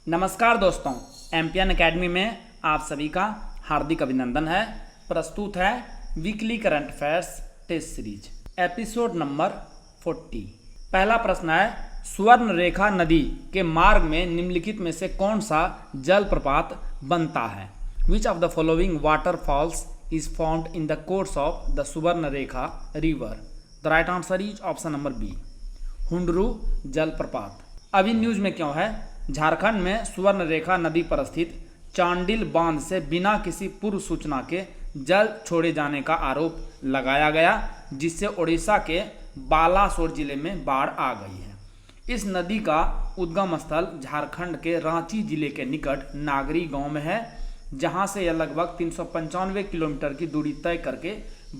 नमस्कार दोस्तों, MPN academy में आप सभी का हार्दिक अभिनंदन है। प्रस्तुत है weekly current affairs test series episode number 40। पहला प्रश्न है, स्वर्ण रेखा नदी के मार्ग में निम्नलिखित में से कौन सा जलप्रपात बनता है? Which of the following waterfalls is found in the course of the Subarnarekha river? The right answer is option number B, Hundru जलप्रपात। अभी न्यूज में क्यों है? झारखंड में सुवर्ण रेखा नदी पर स्थित चांडिल बांध से बिना किसी पूर्व सूचना के जल छोड़े जाने का आरोप लगाया गया, जिससे ओडिशा के बालासोर जिले में बाढ़ आ गई है। इस नदी का उद्गम स्थल झारखंड के रांची जिले के निकट नागरी गांव में है, जहां से यह लगभग 395 किलोमीटर की दूरी तय करके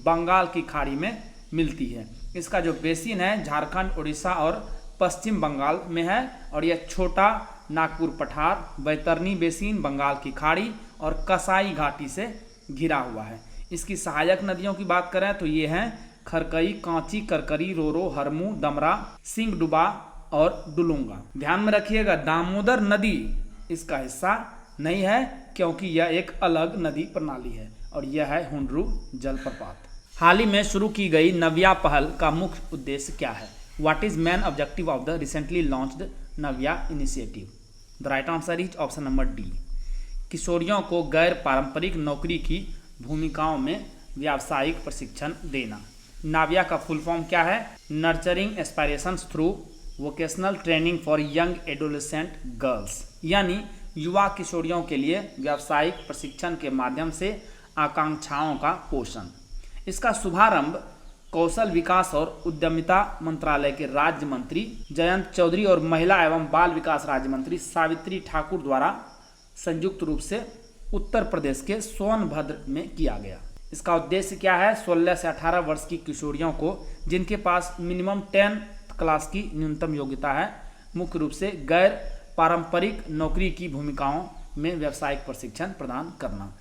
बंगाल की खाड़ी में मिलती है। इसका जो बेसिन है झारखंड, उड़ीसा और पश्चिम बंगाल में है, और यह छोटा नागपुर पठार, बैतरनी बेसिन, बंगाल की खाड़ी और कसाई घाटी से घिरा हुआ है। इसकी सहायक नदियों की बात करें तो ये हैं खरकई, कांची, करकरी, रोरो, हरमू, दमरा, सिंगडुबा और डुलुंगा। ध्यान में रखिएगा, दामोदर नदी इसका हिस्सा नहीं है, क्योंकि यह एक अलग नदी प्रणाली है, और यह है हुंडरू जलप्रपात। हाल ही में शुरू की गई नव्या पहल का मुख्य उद्देश्य क्या है? What is main objective of the recently launched Navya initiative? The right answer is option number D, किशोरियों को गैर पारंपरिक नौकरी की भूमिकाओं में व्यावसायिक प्रशिक्षण देना। नाव्या का फुल फॉर्म क्या है? Nurturing aspirations through vocational training for young adolescent girls, यानी युवा किशोरियों के लिए व्यावसायिक प्रशिक्षण के माध्यम से आकांक्षाओं का पोषण। इसका शुभारंभ कौशल विकास और उद्यमिता मंत्रालय के राज्य मंत्री जयंत चौधरी और महिला एवं बाल विकास राज्य मंत्री सावित्री ठाकुर द्वारा संयुक्त रूप से उत्तर प्रदेश के सोनभद्र में किया गया। इसका उद्देश्य क्या है? 16 से 18 वर्ष की किशोरियों को, जिनके पास मिनिमम 10th क्लास की न्यूनतम योग्यता है, मुख्य रूप से गैर पारंपरिक नौकरी की भूमिकाओं में व्यावसायिक प्रशिक्षण प्रदान करना।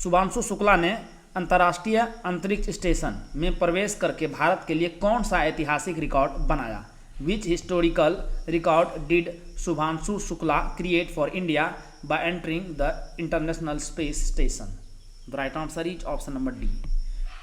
शुभांशु शुक्ला ने अंतर्राष्ट्रीय अंतरिक्ष स्टेशन में प्रवेश करके भारत के लिए कौन सा ऐतिहासिक रिकॉर्ड बनाया? विच historical record did Shubhanshu Shukla create for India by entering the international space station? The right answer is option number D,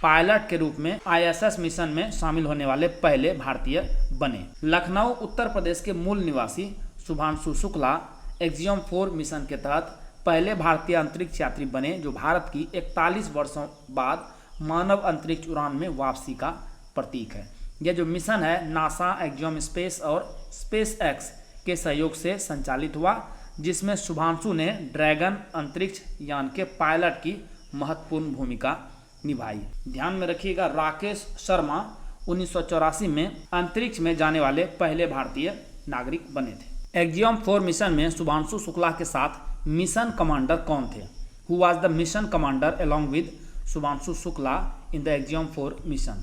pilot के रूप में ISS मिशन में शामिल होने वाले पहले भारतीय बने। लखनऊ उत्तर प्रदेश के मूल निवासी शुभांशु शुक्ला एक्सियम 4 मिशन के तहत पहले भारतीय अंतरिक्ष यात्री बने, जो भारत की 41 वर्षों बाद मानव अंतरिक्ष उड़ान में वापसी का प्रतीक है। यह जो मिशन है नासा, एक्सियम स्पेस और स्पेस एक्स के सहयोग से संचालित हुआ, जिसमें शुभांशु ने ड्रैगन अंतरिक्ष यान के पायलट की महत्वपूर्ण भूमिका निभाई। ध्यान में रखिएगा, राकेश शर्मा 1984 में अंतरिक्ष में जाने वाले पहले भारतीय नागरिक बने थे। एक्सियम 4 मिशन में शुभांशु शुक्ला के साथ मिशन कमांडर कौन थे? Who was the mission commander along with Shubhanshu Shukla in the Axiom 4 mission?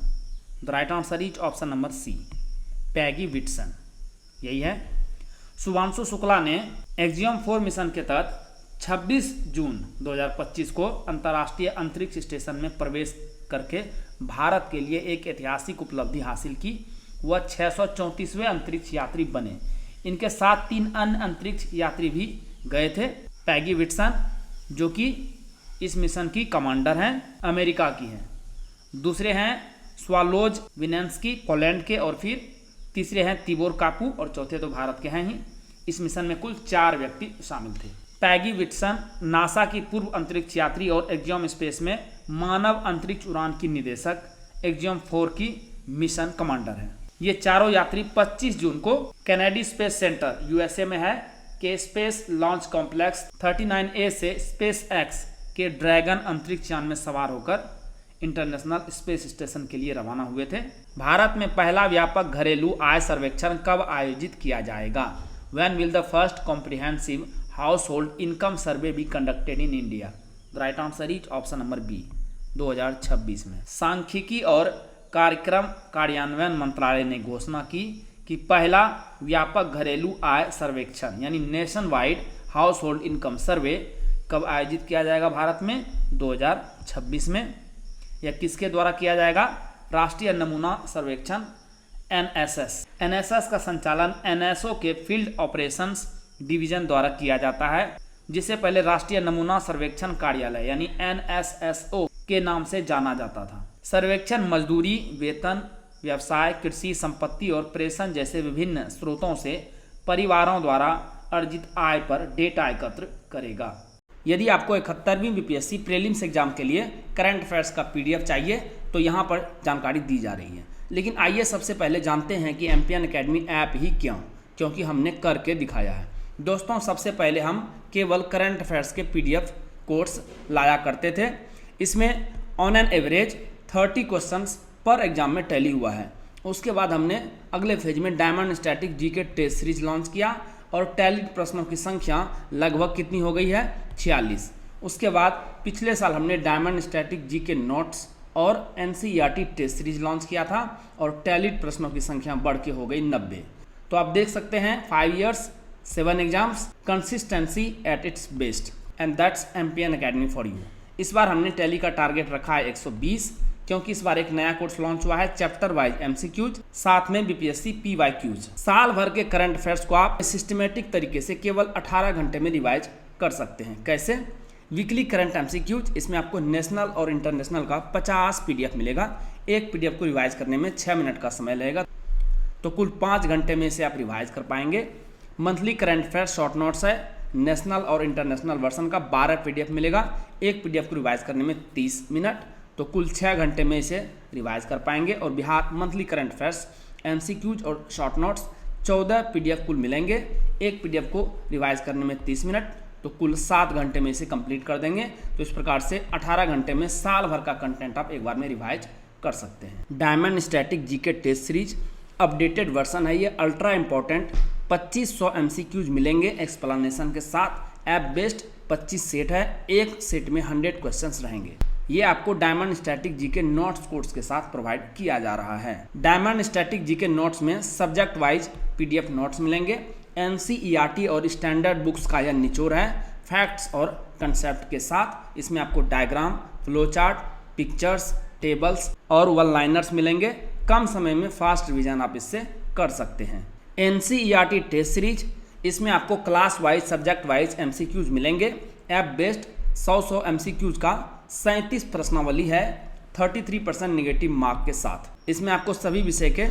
The right answer is option number C, Peggy Whitson. यही है। शुभांशु शुक्ला ने एक्सियम 4 मिशन के तहत 26 जून 2025 को अंतर्राष्ट्रीय अंतरिक्ष स्टेशन में प्रवेश करके भारत के लिए एक ऐतिहासिक उपलब्धि हासिल की। वह 634वें अंतरिक्ष यात्री बने। इनके साथ 3 अन्य अंतरिक्ष यात्री भी गए थे। पैगी विटसन, जो कि इस मिशन की कमांडर हैं, अमेरिका की हैं। दूसरे हैं स्वालोज विनेंस्की, पोलैंड के, और फिर तीसरे हैं तिबोर कापू, और चौथे तो भारत के हैं ही। इस मिशन में कुल 4 व्यक्ति शामिल थे। पैगी विटसन नासा की पूर्व अंतरिक्ष यात्री और एक्सियम स्पेस में मानव अंतरिक्ष उड़ान की निदेशक, एक्सियम 4 की मिशन कमांडर हैं। ये चारों यात्री 25 जून को कैनेडी स्पेस सेंटर USA में है के स्पेस लॉन्च कॉम्प्लेक्स 39A से स्पेस एक्स के ड्रैगन अंतरिक्ष यान में सवार होकर इंटरनेशनल स्पेस स्टेशन के लिए रवाना हुए थे। भारत में पहला व्यापक घरेलू आय सर्वेक्षण कब आयोजित किया जाएगा? When will the first comprehensive household income survey be conducted in India? The right answer is option number B, 2026 में। सांख्यिकी और कार्यक्रम कार्यान्वयन मंत्रालय ने घोषणा की कि पहला व्यापक घरेलू आय सर्वेक्षण यानी nationwide household income survey कब आयोजित किया जाएगा भारत में? 2026 में। यह किसके द्वारा किया जाएगा? राष्ट्रीय नमूना सर्वेक्षण NSS का संचालन NSO के फील्ड ऑपरेशंस डिवीजन द्वारा किया जाता है, जिसे पहले राष्ट्रीय नमूना सर्वेक्षण कार्यालय यानी NSSO के नाम से जाना जाता था। सर्वेक्षण मजदूरी, वेतन, व्यवसाय, कृषि, संपत्ति और प्रेषण जैसे विभिन्न स्रोतों से परिवारों द्वारा अर्जित आय पर डेटा एकत्र करेगा। यदि आपको 71वीं बीपीएससी प्रीलिम्स एग्जाम के लिए करंट अफेयर्स का PDF चाहिए तो यहाँ पर जानकारी दी जा रही है। लेकिन आइए सबसे पहले जानते हैं कि एम्पियन एकेडमी ऐप ही क्यों, क्योंकि हमने करके दिखाया है। दोस्तों, सबसे पहले हम केवल करंट अफेयर्स के PDF कोर्स लाया करते थे। इसमें ऑन एन एवरेज 30 क्वेश्चंस पर एग्जाम में टैली हुआ है। उसके बाद हमने अगले फेज में diamond static GK test series launch किया और टैली प्रश्नों की संख्या लगभग कितनी हो गई है, 46। उसके बाद पिछले साल हमने डायमंड स्टैटिक जीके नोट्स और NCERT टेस्ट सीरीज लॉन्च किया था और टैलीड प्रश्नों की संख्या बढ़ के हो गई 90। तो आप देख सकते हैं 5 years 7 exams, consistency at its best, and that's Ampion academy for you. इस बार हमने टैली का टारगेट रखा है 120, क्योंकि इस बार एक नया कोर्स लॉन्च हुआ है चैप्टर वाइज MCQs, साथ में BPSC PYQs। साल भर के करंट अफेयर्स को आप सिस्टमेटिक तरीके से केवल 18 घंटे में रिवाइज कर सकते हैं। कैसे? वीकली करंट MCQs, इसमें आपको नेशनल और इंटरनेशनल का 50 PDF मिलेगा। एक PDF को रिवाइज करने में 6 मिनट का समय लगेगा, तो कुल 5 घंटे में इसे आप रिवाइज कर पाएंगे। Monthly current affairs short notes है, नेशनल और इंटरनेशनल वर्सन का 12 PDF मिलेगा। एक PDF को रिवाइज करने में 30 मिनट, तो कुल 6 घंटे में इसे रिवाइज कर पाएंगे। और Bihar monthly current affairs MCQs और शॉर्ट नोट्स 14 PDF कुल मिलेंगे। एक PDF को रिवाइज करने में 30 मिनट, तो कुल 7 घंटे में इसे कंप्लीट कर देंगे। तो इस प्रकार से 18 घंटे में साल भर का कंटेंट आप एक बार में रिवाइज कर सकते हैं। Diamond static GK test series updated version है, ये अल्ट्रा इंपॉर्टेंट 2500 MCQs मिलेंगे एक्सप्लेनेशन के साथ। ऐप बेस्ड 25 सेट है, एक सेट में 100 क्वेश्चंस रहेंगे। ये आपको diamond static GK notes course के साथ प्रोवाइड किया जा रहा है। डायमंड स्टैटिक जीके नोट्स में सब्जेक्ट वाइज PDF नोट्स मिलेंगे। NCERT और स्टैंडर्ड बुक्स का यह निचोड़ है, फैक्ट्स और कंसेप्ट के साथ। इसमें आपको diagram, flow chart, pictures, tables और वन लाइनर्स मिलेंगे। कम समय में फास्ट रिवीजन आप इससे कर सकते हैं। NCERT टेस्ट सीरीज, इसमें आपको class wise subject wise MCQs मिलेंगे। ऐप बेस्ड 100 MCQs का 37 प्रश्नावली है, 33% निगेटिव मार्क के साथ। इसमें आपको सभी विषय के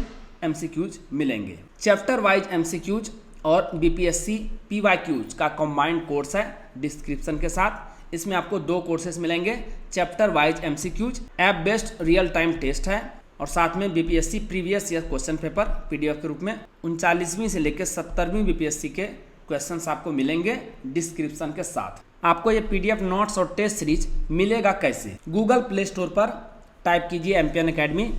MCQs मिलेंगे। चैप्टर वाइज MCQs और BPSC PYQs का कंबाइंड कोर्स है डिस्क्रिप्शन के साथ। इसमें आपको 2 कोर्सेज मिलेंगे, chapter wise MCQs, app based real time test है, और साथ में BPSC previous year question paper PDF के रूप में 39वीं से लेकर 70वीं BPSC के क्वेश्चंस आपको मिलेंगे डिस्क्रिप्शन के साथ। आपको ये PDF नोट्स और टेस्ट सीरीज मिलेगा कैसे? गूगल प्ले स्टोर पर टाइप कीजिए एम्पियन एकेडमी,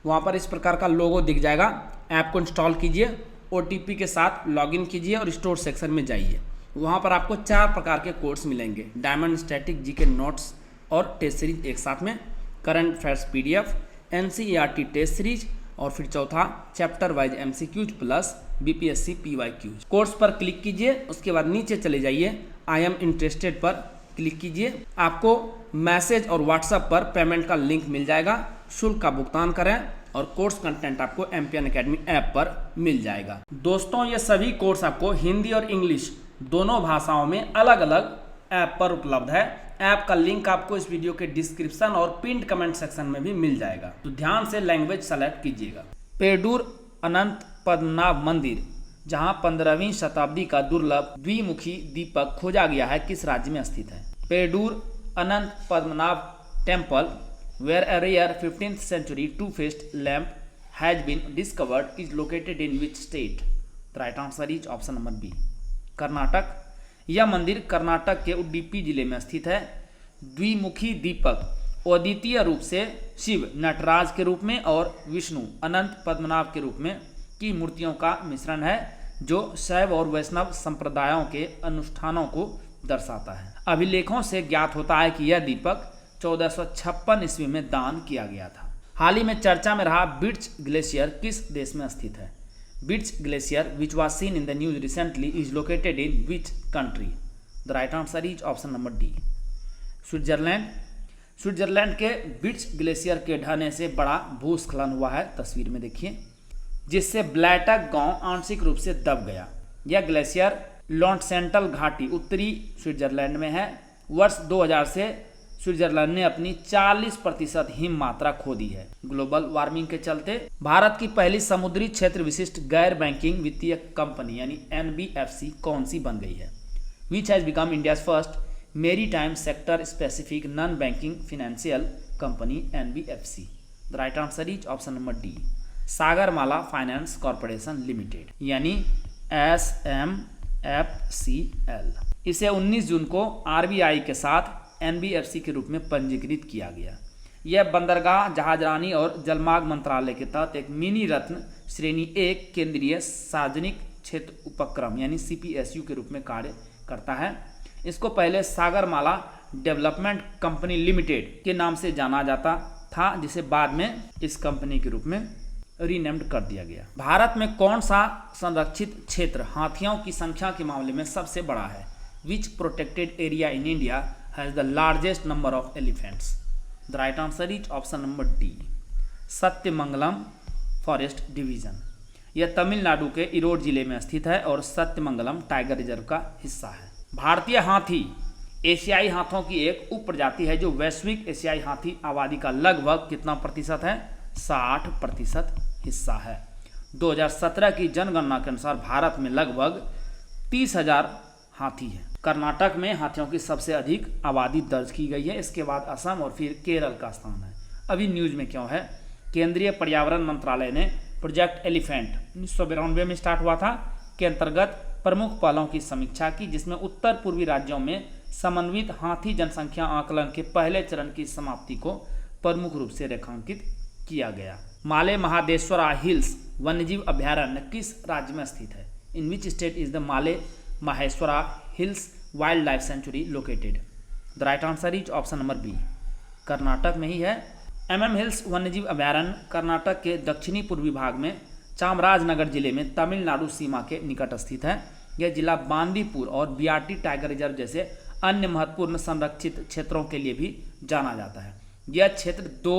वहाँ पर इस प्रकार का लोगो दिख जाएगा। ऐप को इंस्टॉल कीजिए, OTP के साथ लॉगिन कीजिए और स्टोर सेक्शन में जाइए। वहाँ पर आपको 4 प्रकार के कोर्स मिलेंगे, डायमंड स्टैटिक जीके नोट्स और टेस्ट सीरीज एक साथ में, current affairs PDF, NCERT test series, और फिर चौथा chapter wise MCQs plus BPSC PYQs। Course पर क्लिक कीजिए, उसके बाद नीचे चले जाइए, आई एम इंटरेस्टेड पर क्लिक कीजिए। आपको मैसेज और WhatsApp पर पेमेंट का लिंक मिल जाएगा। शुल्क का भुगतान करें और कोर्स कंटेंट आपको एम्पियन एकेडमी ऐप पर मिल जाएगा। दोस्तों, ये सभी कोर्स आपको हिंदी और इंग्लिश दोनों भाषाओं में अलग अलग ऐप पर उपलब्ध है। ऐप का लिंक आपको इस वीडियो के डिस्क्रिप्शन और पिंड कमेंट सेक्शन में भी मिल जाएगा, तो ध्यान से लैंग्वेज सेलेक्ट कीजिएगा। पेडूर अनंत पद्मनाभ मंदिर, जहां 15वीं शताब्दी का दुर्लभ द्विमुखी दीपक खोजा गया है, किस राज्य में स्थित है? Peddur Ananta Padmanabha temple where a rare 15th century two-faced lamp has been discovered is located in which state? The right answer is option number B, Karnataka. यह मंदिर कर्नाटक के उडुपी जिले में स्थित है। द्विमुखी दीपक अद्वितीय रूप से शिव नटराज के रूप में और विष्णु अनंत पद्मनाभ के रूप में की मूर्तियों का मिश्रण है, जो शैव और वैष्णव संप्रदायों के अनुष्ठानों को दर्शाता है। अभिलेखों से ज्ञात होता है कि यह दीपक 1456 ईस्वी में दान किया गया था। हाल ही में चर्चा में रहा बिर्च ग्लेशियर किस देश में स्थित है? Birch glacier which was seen in the news recently is located in which country? The right answer is option number D, Switzerland. Switzerland के बिर्च ग्लेशियर के ढहने से बड़ा भूस्खलन हुआ है, तस्वीर में देखिए, जिससे ब्लैटक गांव आंशिक रूप से दब गया। यह ग्लेशियर लॉन्टसेंटल घाटी उत्तरी स्विट्जरलैंड में है। वर्ष 2000 से स्विट्जरलैंड ने अपनी 40% हिम मात्रा खो दी है ग्लोबल वार्मिंग के चलते। भारत की पहली समुद्री क्षेत्र विशिष्ट गैर बैंकिंग वित्तीय कंपनी यानी NBFC कौन सी बन गई है? Which has become India's first maritime sector specific non banking financial company NBFC। The right answer is option number D, Sagarmala finance corporation limited यानी SMFCL। इसे 19 जून को RBI के साथ NBFC के रूप में पंजीकृत किया गया। यह बंदरगाह, जहाजरानी और जलमार्ग मंत्रालय के तहत एक मिनी रत्न श्रेणी 1 केंद्रीय सार्वजनिक क्षेत्र उपक्रम यानी CPSU के रूप में कार्य करता है। इसको पहले सागरमाला डेवलपमेंट कंपनी लिमिटेड के नाम से जाना जाता था, जिसे बाद में इस कंपनी के रूप में रीनेम्ड कर दिया गया। भारत में कौन सा संरक्षित क्षेत्र हाथियों की संख्या के मामले में सबसे बड़ा है? Which protected area in India has the largest number of elephants? The right answer is option number D, Sathyamangalam forest division. यह तमिलनाडु के इरोड जिले में स्थित है और सत्यमंगलम टाइगर रिजर्व का हिस्सा है। भारतीय हाथी एशियाई हाथों की एक उप प्रजाति है जो वैश्विक एशियाई हाथी आबादी का लगभग कितना प्रतिशत है? 60% हिस्सा है। 2017 की जनगणना के अनुसार भारत में लगभग 30,000 हाथी हैं। कर्नाटक में हाथियों की सबसे अधिक आबादी दर्ज की गई है, इसके बाद असम और फिर केरल का स्थान है। अभी न्यूज में क्यों है? केंद्रीय पर्यावरण मंत्रालय ने प्रोजेक्ट एलिफेंट 1992 में स्टार्ट हुआ था के अंतर्गत प्रमुख पहलों की समीक्षा की, जिसमें उत्तर पूर्वी राज्यों में समन्वित हाथी जनसंख्या आकलन के पहले चरण की समाप्ति को प्रमुख रूप से रेखांकित किया गया। माले महादेश्वरा हिल्स वन्यजीव अभयारण्य किस राज्य में स्थित है? In which state is the Male Maheshwara hills wildlife sanctuary located? The right answer is option number B, Karnataka में ही है। MM हिल्स वन्यजीव अभयारण्य कर्नाटक के दक्षिणी पूर्वी भाग में चामराजनगर जिले में तमिलनाडु सीमा के निकट स्थित है। यह जिला बांदीपुर और बियाटी टाइगर रिजर्व जैसे अन्य महत्वपूर्ण संरक्षित क्षेत्रों के लिए भी जाना जाता है। यह क्षेत्र 2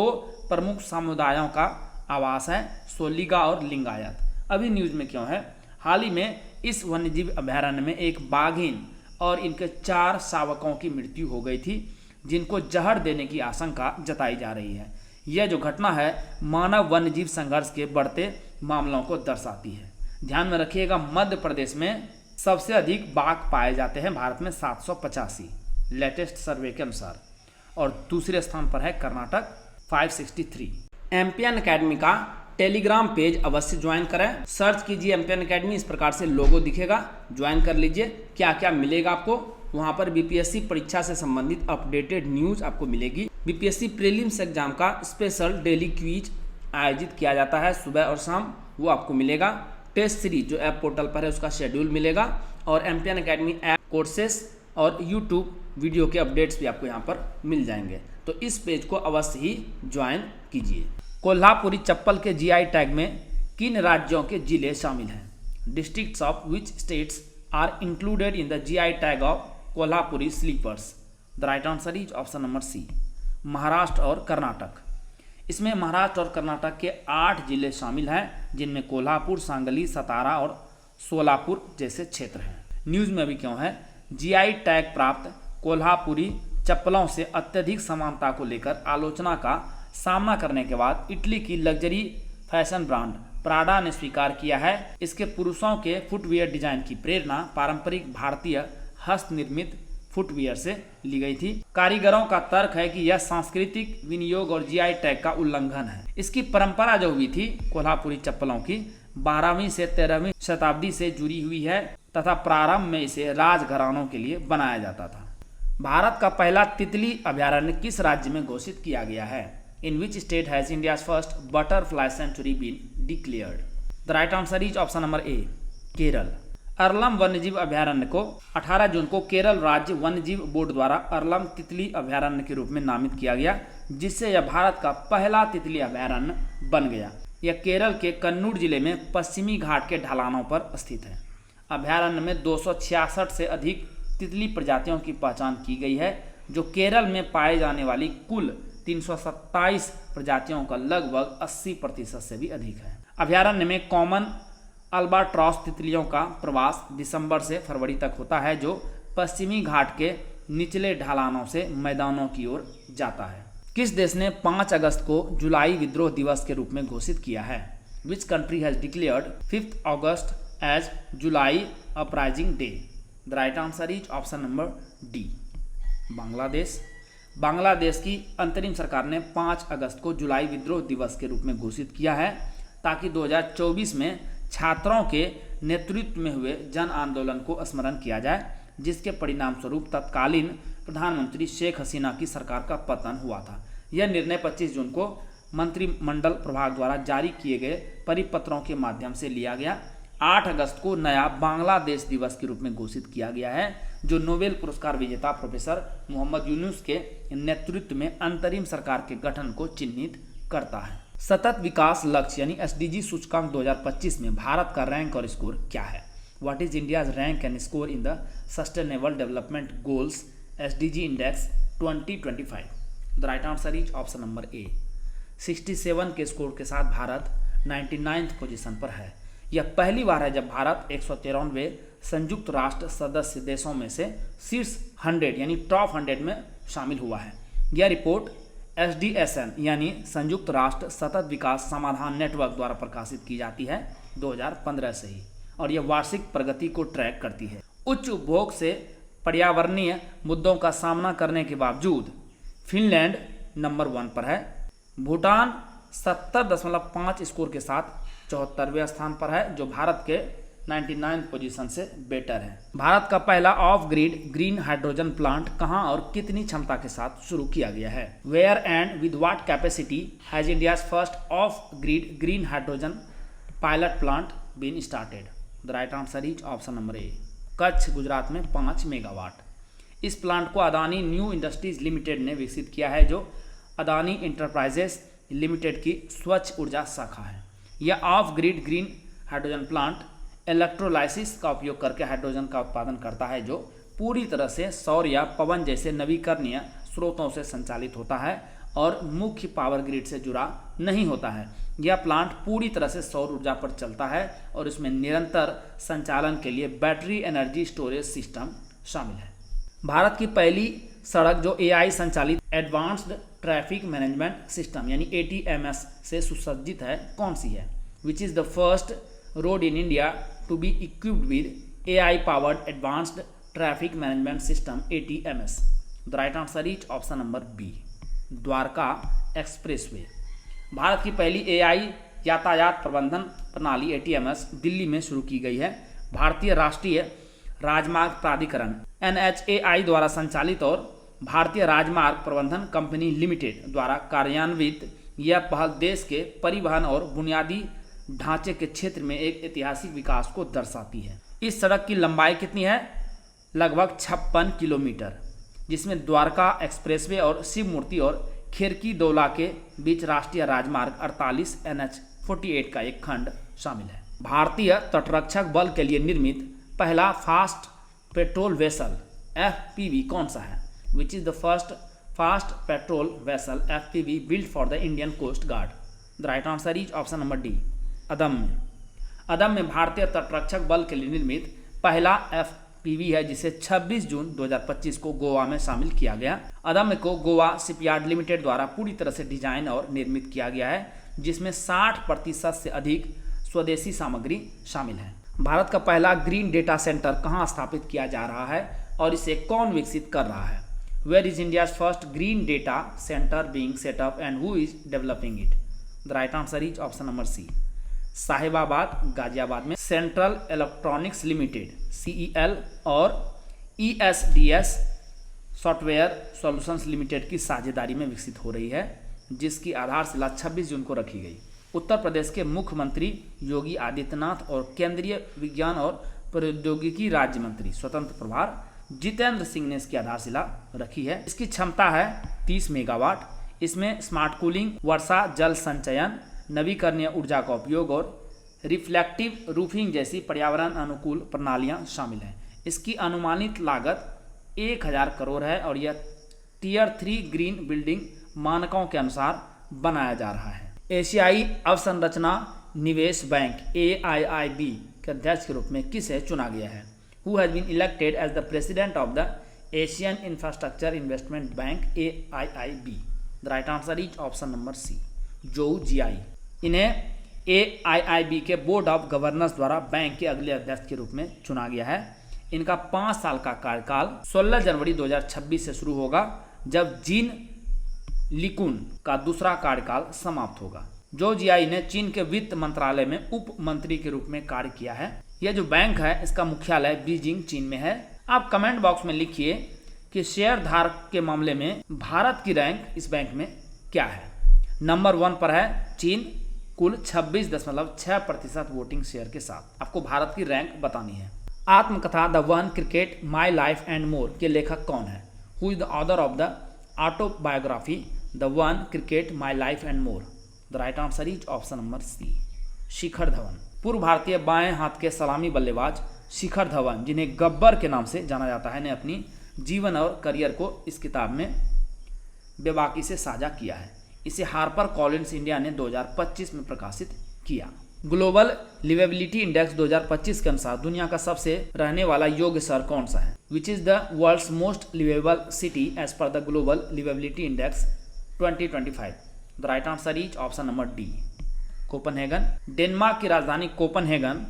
प्रमुख समुदायों का आवास है, सोलिगा और लिंगायत। अभी न्यूज में क्यों है? हाल ही में इस वन्यजीव अभयारण्य में एक बाघिन और इनके 4 शावकों की मृत्यु हो गई थी, जिनको जहर देने की आशंका जताई जा रही है। यह जो घटना है मानव वन्यजीव संघर्ष के बढ़ते मामलों को दर्शाती है। ध्यान में रखिएगा, मध्य प्रदेश में सबसे अधिक बाघ पाए जाते हैं, भारत में 785 लेटेस्ट सर्वे के अनुसार, और दूसरे स्थान पर है कर्नाटक 563। एम्पियन अकेडमी का टेलीग्राम पेज अवश्य ज्वाइन करें। सर्च कीजिए एम्पियन अकेडमी, इस प्रकार से लोगो दिखेगा, ज्वाइन कर लीजिए। क्या क्या मिलेगा आपको वहाँ पर? BPSC परीक्षा से संबंधित अपडेटेड न्यूज आपको मिलेगी। BPSC प्रीलिम्स एग्जाम का स्पेशल डेली क्विज आयोजित किया जाता है सुबह और शाम, वो आपको मिलेगा। टेस्ट सीरीज जो ऐप पोर्टल पर है उसका शेड्यूल मिलेगा, और एम्पियन अकेडमी ऐप कोर्सेस और यूट्यूब वीडियो के अपडेट्स भी आपको यहाँ पर मिल जाएंगे। तो इस पेज को अवश्य ही ज्वाइन कीजिए। कोल्हापुरी चप्पल के GI टैग में किन राज्यों के जिले शामिल हैं? Districts of which states are included in the GI tag of Kolhapuri slippers? The right answer is option number C, Maharashtra और कर्नाटक। इसमें महाराष्ट्र और कर्नाटक के 8 जिले शामिल हैं, जिनमें कोल्हापुर, सांगली, सतारा और सोलापुर जैसे क्षेत्र हैं। न्यूज में अभी क्यों है? GI टैग प्राप्त कोल्हापुरी चप्पलों से अत्यधिक समानता को लेकर आलोचना का सामना करने के बाद इटली की लग्जरी फैशन ब्रांड प्राडा ने स्वीकार किया है। इसके पुरुषों के फुटवियर डिजाइन की प्रेरणा पारंपरिक भारतीय हस्तनिर्मित फुटवियर से ली गई थी। कारीगरों का तर्क है कि यह सांस्कृतिक विनियोग और GI टैग का उल्लंघन है। इसकी परंपरा जो हुई थी कोल्हापुरी चप्पलों की 12वीं से 13वीं शताब्दी से जुड़ी हुई है, तथा प्रारंभ में इसे राजघरानों के लिए बनाया जाता था। भारत का पहला तितली अभयारण्य किस राज्य में घोषित किया गया है? In which state has India's first butterfly sanctuary been declared? The right answer is option number A, Kerala. Aralam वन्यजीव अभयारण्य को 18 जून को केरल राज्य वन्यजीव बोर्ड द्वारा अरलम तितली अभयारण्य के रूप में नामित किया गया, जिससे यह भारत का पहला तितली अभयारण्य बन गया। यह केरल के कन्नूर जिले में पश्चिमी घाट के ढलानों पर स्थित है। अभयारण्य में 266 से अधिक तितली प्रजातियों की पहचान की गई है, जो केरल में पाए जाने वाली कुल 327 प्रजातियों का लगभग 80% से भी अधिक है। अभयारण्य में कॉमन अल्बाट्रॉस तितलियों का प्रवास दिसंबर से फरवरी तक होता है, जो पश्चिमी घाट के निचले ढलानों से मैदानों की ओर जाता है। किस देश ने 5 अगस्त को जुलाई विद्रोह दिवस के रूप में घोषित किया है? Which country has declared 5 August as July uprising day? The right answer is option number D, Bangladesh. Bangladesh की अंतरिम सरकार ने 5 अगस्त को जुलाई विद्रोह दिवस के रूप में घोषित किया है ताकि 2024 में छात्रों के नेतृत्व में हुए जन आंदोलन को स्मरण किया जाए, जिसके परिणाम स्वरूप तत्कालीन प्रधानमंत्री शेख हसीना की सरकार का पतन हुआ था। यह निर्णय 25 जून को मंत्रिमंडल प्रभाग द्वारा जारी किए गए परिपत्रों के माध्यम से लिया गया। 8 अगस्त को नया बांग्लादेश दिवस के रूप में घोषित किया गया है, जो नोबेल पुरस्कार विजेता प्रोफेसर मोहम्मद यूनुस के नेतृत्व में अंतरिम सरकार के गठन को चिन्हित करता है। सतत विकास लक्ष्य यानी एसडीजी सूचकांक 2025 में भारत का रैंक और स्कोर क्या है? What is India's rank and score in the sustainable development goals SDG index 2025? The right answer is option number ए। 67 के स्कोर के साथ भारत 99th पोजीशन पर है। यह पहली बार है जब भारत 113वें संयुक्त राष्ट्र सदस्य देशों में से शीर्ष 100 यानी टॉप 100 में शामिल हुआ है। यह रिपोर्ट SDSN यानी संयुक्त राष्ट्र सतत विकास समाधान नेटवर्क द्वारा प्रकाशित की जाती है 2015 से ही, और यह वार्षिक प्रगति को ट्रैक करती है। उच्च उपभोग से पर्यावरणीय मुद्दों का सामना करने के बावजूद फिनलैंड नंबर 1 पर है। भूटान 70.5 स्कोर के साथ 74वें स्थान पर है, जो भारत के 99th पोजीशन से बेटर है। भारत का पहला of grid green hydrogen plant कहां और कितनी क्षमता के साथ शुरू किया गया है? Where and with what capacity has India's first off grid green hydrogen pilot plant been started? The right answer is option number A, Kutch Gujarat में 5 मेगावाट। इस प्लांट को अदानी न्यू इंडस्ट्रीज लिमिटेड ने विकसित किया है, जो अदानी इंटरप्राइजेस लिमिटेड की स्वच्छ ऊर्जा शाखा है। यह of grid green hydrogen plant electrolysis का उपयोग करके हाइड्रोजन का उत्पादन करता है, जो पूरी तरह से सौर या पवन जैसे नवीकरणीय स्रोतों से संचालित होता है और मुख्य पावर ग्रिड से जुड़ा नहीं होता है। यह प्लांट पूरी तरह से सौर ऊर्जा पर चलता है और इसमें निरंतर संचालन के लिए बैटरी एनर्जी स्टोरेज सिस्टम शामिल है। भारत की पहली सड़क जो AI संचालित एडवांस्ड ट्रैफिक मैनेजमेंट सिस्टम यानी ATMS से सुसज्जित है, कौन सी है? Which is the first road in India to be equipped with AI powered advanced traffic management system ATMS? The right answer is option number B, Dwarka expressway. भारत की पहली AI यातायात प्रबंधन प्रणाली ATMS दिल्ली में शुरू की गई है। भारतीय राष्ट्रीय राजमार्ग प्राधिकरण NHAI द्वारा संचालित और भारतीय राजमार्ग प्रबंधन कंपनी लिमिटेड द्वारा कार्यान्वित यह पहल देश के परिवहन और बुनियादी ढांचे के क्षेत्र में एक ऐतिहासिक विकास को दर्शाती है। इस सड़क की लंबाई कितनी है? लगभग 56 किलोमीटर, जिसमें द्वारका एक्सप्रेसवे और शिव मूर्ति और खिरकी दौला के बीच राष्ट्रीय राजमार्ग 48 NH48 का एक खंड शामिल है। भारतीय तटरक्षक बल के लिए निर्मित पहला फास्ट पेट्रोल वेसल FPV कौन सा है? Which is the first fast patrol vessel FPV build for the Indian coast guard? The right answer is option number D, Adamya. Adamya भारतीय तटरक्षक बल के लिए निर्मित पहला FPV है, जिसे 26 जून 2025 को गोवा में शामिल किया गया। अदम्य को गोवा शिपयार्ड लिमिटेड द्वारा पूरी तरह से डिजाइन और निर्मित किया गया है, जिसमें 60% से अधिक स्वदेशी सामग्री शामिल है। भारत का पहला ग्रीन डेटा सेंटर कहाँ स्थापित किया जा रहा है और इसे कौन विकसित कर रहा है? Where is India's first green data centre being set up and who is developing it? The right answer is option number C, Sahibabad Ghaziabad में सेंट्रल इलेक्ट्रॉनिक्स लिमिटेड CEL और ESDS सॉफ्टवेयर सॉल्यूशंस लिमिटेड की साझेदारी में विकसित हो रही है, जिसकी आधारशिला 26 जून को रखी गई। उत्तर प्रदेश के मुख्यमंत्री योगी आदित्यनाथ और केंद्रीय विज्ञान और प्रौद्योगिकी राज्य मंत्री स्वतंत्र प्रभार जितेंद्र सिंह ने इसकी आधारशिला रखी है। इसकी क्षमता है 30 मेगावाट। इसमें स्मार्ट कूलिंग, वर्षा जल संचयन, नवीकरणीय ऊर्जा का उपयोग और रिफ्लेक्टिव रूफिंग जैसी पर्यावरण अनुकूल प्रणालियां शामिल हैं। इसकी अनुमानित लागत 1000 करोड़ है और यह टियर 3 ग्रीन बिल्डिंग मानकों के अनुसार बनाया जा रहा है। एशियाई अवसंरचना निवेश बैंक AIIB के अध्यक्ष के रूप में किसे चुना गया है? Who has been elected as the president of the Asian infrastructure investment bank AIIB? The right answer is option number C, Zou Jiayi. इन्हें AIIB के बोर्ड ऑफ गवर्नर्स द्वारा बैंक के अगले अध्यक्ष के रूप में चुना गया है। इनका 5 साल का कार्यकाल 16 जनवरी 2026 से शुरू होगा, जब जीन लिकुन का दूसरा कार्यकाल समाप्त होगा। जो जियाई ने चीन के वित्त मंत्रालय में उप मंत्री के रूप में कार्य किया है। यह जो बैंक है इसका मुख्यालय बीजिंग चीन में है। आप कमेंट बॉक्स में लिखिए कि शेयर धारक के मामले में भारत की रैंक इस बैंक में क्या है। नंबर 1 पर है चीन, कुल 26.6% वोटिंग शेयर के साथ। आपको भारत की रैंक बतानी है। आत्मकथा the one cricket my life and more के लेखक कौन है? Who is the author of the autobiography the one cricket my life and more? The right answer is option number C, Shikhar Dhawan. पूर्व भारतीय बाएं हाथ के सलामी बल्लेबाज शिखर धवन, जिन्हें गब्बर के नाम से जाना जाता है, ने अपनी जीवन और करियर को इस किताब में बेबाकी से साझा किया है। इसे हार्पर कॉलिन्स इंडिया ने 2025 में प्रकाशित किया। ग्लोबल लिवेबिलिटी इंडेक्स 2025 के अनुसार दुनिया का सबसे रहने वाला योग्य शहर कौन सा है? Which is the world's most liveable city as per the global liveability index 2025? The right answer is option number D, Copenhagen. Denmark की राजधानी कोपनहेगन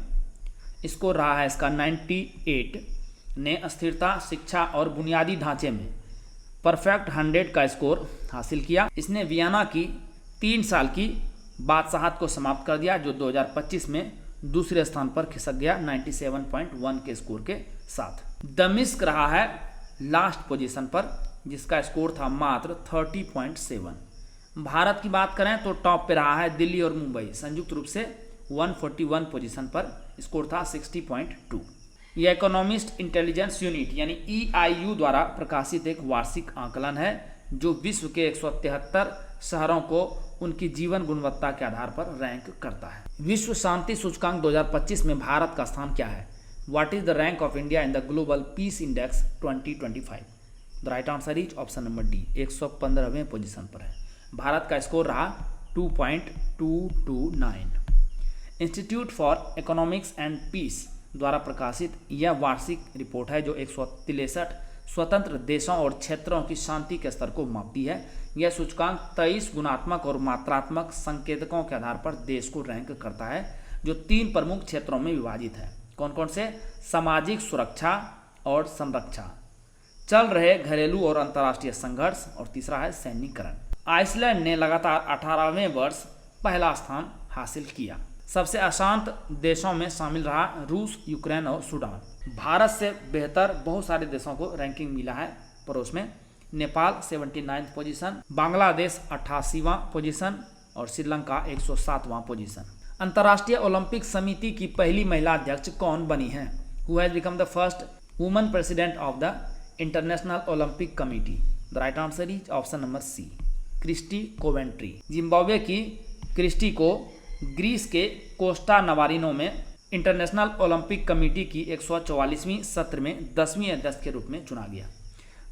स्कोर रहा है इसका 98 ने स्थिरता, शिक्षा और बुनियादी ढांचे में परफेक्ट 100 का स्कोर हासिल किया। इसने वियना की 3 साल की बादशाहत को समाप्त कर दिया, जो 2025 में दूसरे स्थान पर खिसक गया 97.1 के स्कोर के साथ। दमिश्क रहा है लास्ट पोजीशन पर, जिसका स्कोर था मात्र 30.7। भारत की बात करें तो टॉप पे रहा है दिल्ली और मुंबई, संयुक्त रूप से 141 पोजीशन पर, स्कोर था 60.2। यह इकोनॉमिस्ट इंटेलिजेंस यूनिट यानी EIU द्वारा प्रकाशित एक वार्षिक आकलन है, जो विश्व के 173 शहरों को उनकी जीवन गुणवत्ता के आधार पर रैंक करता है। विश्व शांति सूचकांक 2025 में भारत का स्थान क्या है? What is the rank of India in the global peace index 2025? The right answer is option number D, 115वें पोजीशन पर है। भारत का स्कोर रहा 2.229। Institute for economics and peace द्वारा प्रकाशित यह वार्षिक रिपोर्ट है, जो 163 स्वतंत्र देशों और क्षेत्रों की शांति के स्तर को मापती है। यह सूचकांक 23 गुणात्मक और मात्रात्मक संकेतकों के आधार पर देश को रैंक करता है, जो 3 प्रमुख क्षेत्रों में विभाजित है। कौन कौन से? सामाजिक सुरक्षा और संरक्षा, चल रहे घरेलू और अंतर्राष्ट्रीय संघर्ष, और तीसरा है सैन्यीकरण। आइसलैंड ने लगातार 18वें वर्ष पहला स्थान हासिल किया। सबसे अशांत देशों में शामिल रहा रूस, यूक्रेन और सूडान। भारत से बेहतर बहुत सारे देशों को रैंकिंग मिला है पड़ोस में। नेपाल 79 पोजीशन, बांग्लादेश 88वां पोजीशन और श्रीलंका 107वां पोजीशन। अंतर्राष्ट्रीय ओलंपिक समिति की पहली महिला अध्यक्ष कौन बनी है? Who has become the first woman president of the international Olympic committee? The right answer is option number C, Kirsty Coventry. Zimbabwe की क्रिस्टी को ग्रीस के कोस्टा नवारिनो में इंटरनेशनल ओलंपिक कमेटी की 144वीं सत्र में 10वीं अध्यक्ष के रूप में चुना गया।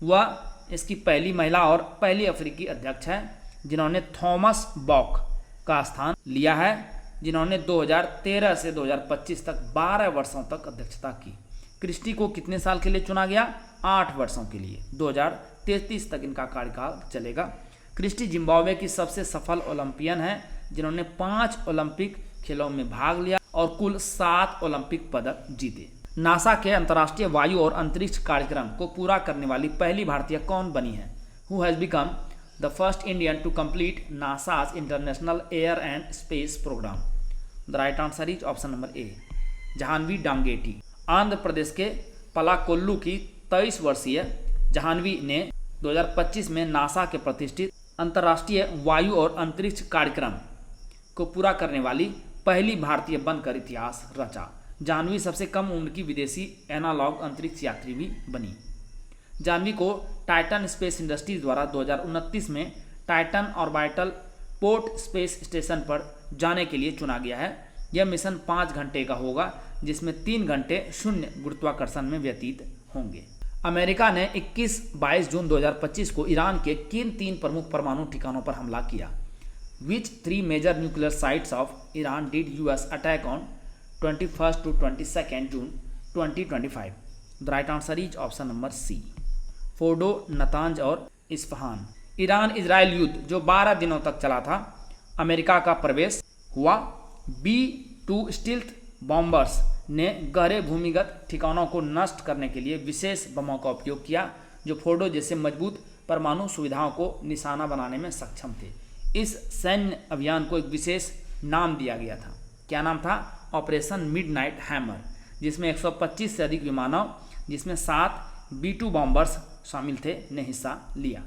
वह इसकी पहली महिला और पहली अफ्रीकी अध्यक्ष है जिन्होंने थॉमस बॉक का स्थान लिया है, जिन्होंने 2013 से 2025 तक 12 वर्षों तक अध्यक्षता की। क्रिस्टी को कितने साल के लिए चुना गया? 8 वर्षों के लिए, 2033 तक इनका कार्यकाल चलेगा। क्रिस्टी जिम्बाब्वे की सबसे सफल ओलंपियन है, जिन्होंने 5 ओलंपिक खेलों में भाग लिया और कुल 7 ओलंपिक पदक जीते। नासा के अंतर्राष्ट्रीय वायु और अंतरिक्ष कार्यक्रम को पूरा करने वाली पहली भारतीय कौन बनी है? Who has become the first Indian to complete NASA's international air and space program? The right answer is option number A, Jahnavi Dangeti. Andhra Pradesh के पलाकोल्लू की 23 वर्षीय जाह्नवी ने 2025 में नासा के प्रतिष्ठित अंतर्राष्ट्रीय वायु और अंतरिक्ष कार्यक्रम को पूरा करने वाली पहली भारतीय बनकर इतिहास रचा। जाह्नवी सबसे कम उम्र की विदेशी एनालॉग अंतरिक्ष यात्री भी बनी। जाह्नवी को टाइटन स्पेस इंडस्ट्रीज द्वारा 2029 में Titan orbital port space station पर जाने के लिए चुना गया है। यह मिशन 5 घंटे का होगा, जिसमें 3 घंटे शून्य गुरुत्वाकर्षण में व्यतीत होंगे। अमेरिका ने 21-22 जून 2025 को ईरान के किन 3 प्रमुख परमाणु ठिकानों पर हमला किया? Which three major nuclear sites of Iran did US attack on 21st to 22nd June 2025? The right answer is option number C. Fordow, Natanz और इस्फहान। ईरान इजराइल युद्ध जो 12 दिनों तक चला था, अमेरिका का प्रवेश हुआ। B-2 स्टील्थ बॉम्बर्स ने गहरे भूमिगत ठिकानों को नष्ट करने के लिए विशेष बमों का उपयोग किया जो फोर्डो जैसे मजबूत परमाणु सुविधाओं को निशाना बनाने में सक्षम थे। इस सैन्य अभियान को एक विशेष नाम दिया गया था। क्या नाम था? ऑपरेशन मिडनाइट हैमर, जिसमें 125 से अधिक विमानों जिसमें 7 B-2 बॉम्बर्स शामिल थे ने हिस्सा लिया।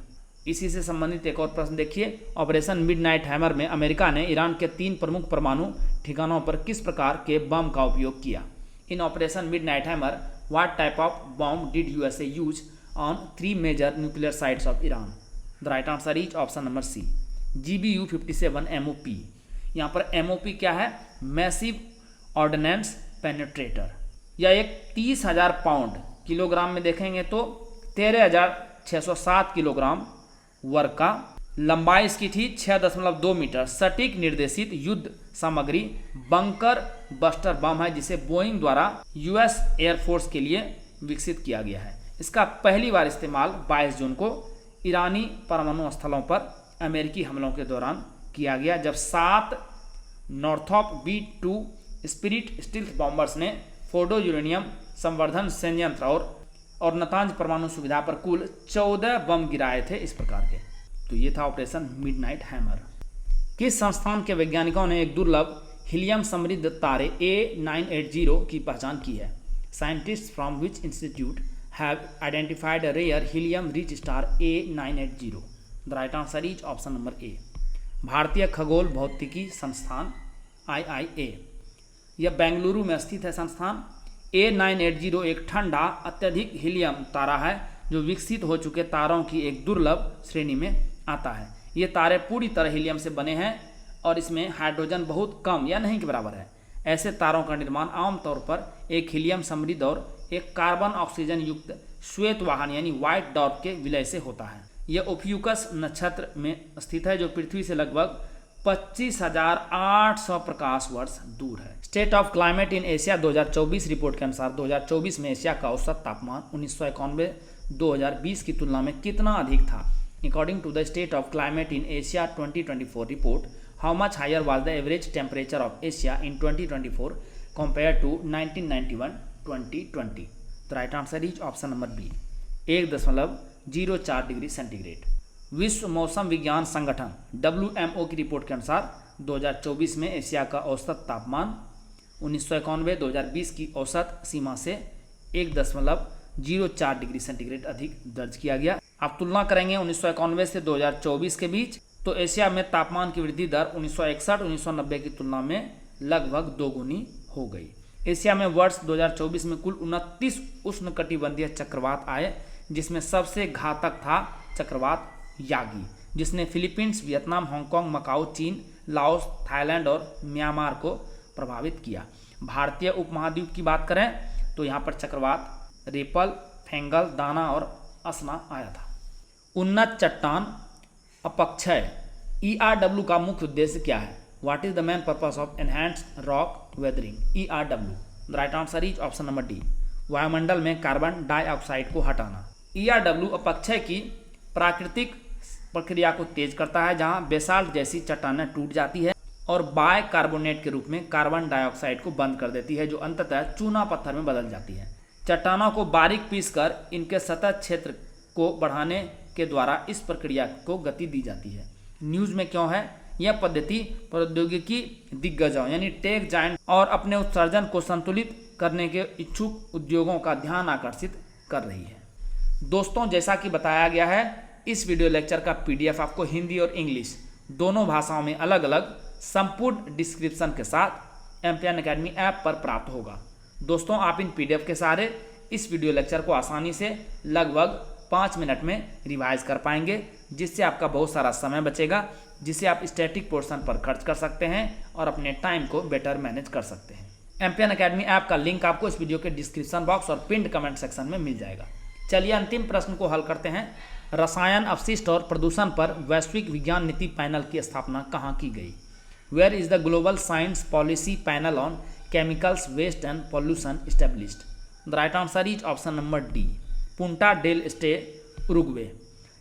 इसी से संबंधित एक और प्रश्न देखिए। ऑपरेशन मिडनाइट हैमर में अमेरिका ने ईरान के 3 प्रमुख परमाणु ठिकानों पर किस प्रकार के बम का उपयोग किया? In operation midnight hammer what type of bomb did USA use on 3 major nuclear sites of Iran? The right answer is option number C, GBU-57 MOP। यहाँ पर MOP क्या है? Massive ordnance penetrator. यह एक 30,000 पाउंड, किलोग्राम में देखेंगे तो 13,607 kilogram वर्ग का, लंबाई इसकी थी 6.2 मीटर, सटीक निर्देशित युद्ध सामग्री बंकर बस्टर बम है जिसे बोइंग द्वारा US एयरफोर्स के लिए विकसित किया गया है। इसका पहली बार इस्तेमाल 22 जून को ईरानी परमाणु स्थलों पर अमेरिकी हमलों के दौरान किया गया, जब 7 नॉर्थॉप B-2 स्पिरिट स्टील्थ बॉम्बर्स ने फोर्डो यूरेनियम संवर्धन संयंत्र और नतांज परमाणु सुविधा पर कुल 14 बम गिराए थे इस प्रकार के। तो ये था ऑपरेशन मिडनाइट हैमर। किस संस्थान के वैज्ञानिकों ने एक दुर्लभ हीलियम समृद्ध तारे A980 की पहचान की है? Scientist from which institute have identified a rare helium rich star A980? The right answer is option number A, भारतीय खगोल भौतिकी संस्थान IIA। यह बेंगलुरु में स्थित है संस्थान। A980 एक ठंडा अत्यधिक हीलियम तारा है जो विकसित हो चुके तारों की एक दुर्लभ श्रेणी में आता है। ये तारे पूरी तरह हीलियम से बने हैं और इसमें हाइड्रोजन बहुत कम या नहीं के बराबर है। ऐसे तारों का निर्माण आमतौर पर एक हीलियम समृद्ध और एक कार्बन ऑक्सीजन युक्त श्वेत वाहन यानी व्हाइट डॉर्फ के विलय से होता है। यह ओफियूकस नक्षत्र में स्थित है जो पृथ्वी से लगभग 25,800 प्रकाश वर्ष दूर है। State of climate in Asia 2024 report के अनुसार 2024 में एशिया का औसत तापमान 1991-2020 की तुलना में कितना अधिक था? According to the state of climate in Asia 2024 report, how much higher was the average temperature of Asia in 2024 compare to 1991-2020? The right answer is option number B, 1.04 degree centigrade. विश्व मौसम विज्ञान संगठन WMO की report के अनुसार 2024 में Asia का औसत तापमान 1991-2020 की औसत सीमा से 1.04 डिग्री सेंटीग्रेड अधिक दर्ज किया गया। आप तुलना करेंगे 1991 से 2024 के बीच, तो एशिया में तापमान की वृद्धि दर 1961-1990 की तुलना में लगभग दोगुनी हो गई। एशिया में वर्ष 2024 में कुल 29 उष्णकटिबंधीय चक्रवात आए, जिसमें सबसे घातक था चक्रवात यागी, जिसने फिलीपींस, वियतनाम, हांगकांग, मकाओ, चीन, लाओस, थाईलैंड और म्यांमार को प्रभावित किया। भारतीय उपमहाद्वीप की बात करें तो यहाँ पर चक्रवात रेपल, फेंगल, दाना और असना आया था। उन्नत चट्टान अपक्षय ERW का मुख्य उद्देश्य क्या है? What is the main purpose of enhanced rock weathering? ERW। The right answer is option number D, वायुमंडल में कार्बन डाइऑक्साइड को हटाना। ERW अपक्षय की प्राकृतिक प्रक्रिया को तेज करता है, जहां बेसाल्ट जैसी चट्टानें टूट जाती है और बाय कार्बोनेट के रूप में कार्बन डाइऑक्साइड को बंद कर देती है, जो अंततः चूना पत्थर में बदल जाती है। चट्टानों को बारीक पीसकर इनके सतह क्षेत्र को बढ़ाने के द्वारा इस प्रक्रिया को गति दी जाती है। न्यूज में क्यों है? यह पद्धति प्रौद्योगिकी दिग्गजों यानी टेक जायंट और अपने उत्सर्जन को संतुलित करने के इच्छुक उद्योगों का ध्यान आकर्षित कर रही है। दोस्तों, जैसा कि बताया गया है, इस वीडियो लेक्चर का PDF आपको हिंदी और इंग्लिश दोनों भाषाओं में अलग अलग संपूर्ण डिस्क्रिप्शन के साथ एम्पियन एकेडमी ऐप पर प्राप्त होगा। दोस्तों, आप इन PDF के सहारे इस वीडियो लेक्चर को आसानी से लगभग 5 मिनट में रिवाइज कर पाएंगे, जिससे आपका बहुत सारा समय बचेगा, जिसे आप स्टैटिक पोर्शन पर खर्च कर सकते हैं और अपने टाइम को बेटर मैनेज कर सकते हैं। एम्पियन एकेडमी ऐप का लिंक आपको इस वीडियो के डिस्क्रिप्शन बॉक्स और पिन्ड कमेंट सेक्शन में मिल जाएगा। चलिए अंतिम प्रश्न को हल करते हैं। रसायन अपशिष्ट और प्रदूषण पर वैश्विक विज्ञान नीति पैनल की स्थापना कहाँ की गई? Where is the global science policy panel on chemicals waste and pollution established? The right answer is option number D, Punta del Este, Uruguay.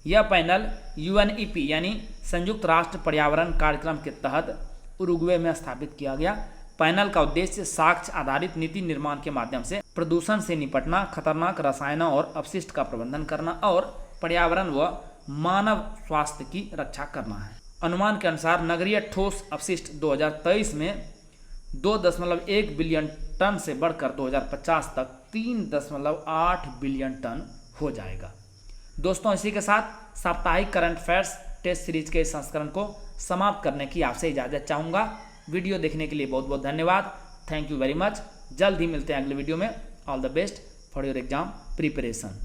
यह पैनल यूएनईपी यानी संयुक्त राष्ट्र पर्यावरण कार्यक्रम के तहत उरुग्वे में स्थापित किया गया। पैनल का उद्देश्य साक्ष्य आधारित नीति निर्माण के माध्यम से प्रदूषण से निपटना, खतरनाक रसायनों और अपशिष्ट का प्रबंधन करना और पर्यावरण व मानव स्वास्थ्य की रक्षा करना है। अनुमान के अनुसार नगरीय ठोस अपशिष्ट 2023 में 2.1 बिलियन टन से बढ़कर 2050 तक 3.8 बिलियन टन हो जाएगा। दोस्तों, इसी के साथ साप्ताहिक करंट अफेयर्स टेस्ट सीरीज के इस संस्करण को समाप्त करने की आपसे इजाज़त चाहूँगा। वीडियो देखने के लिए बहुत बहुत धन्यवाद। Thank you very much. जल्द ही मिलते हैं अगले वीडियो में। All the best for your exam preparation.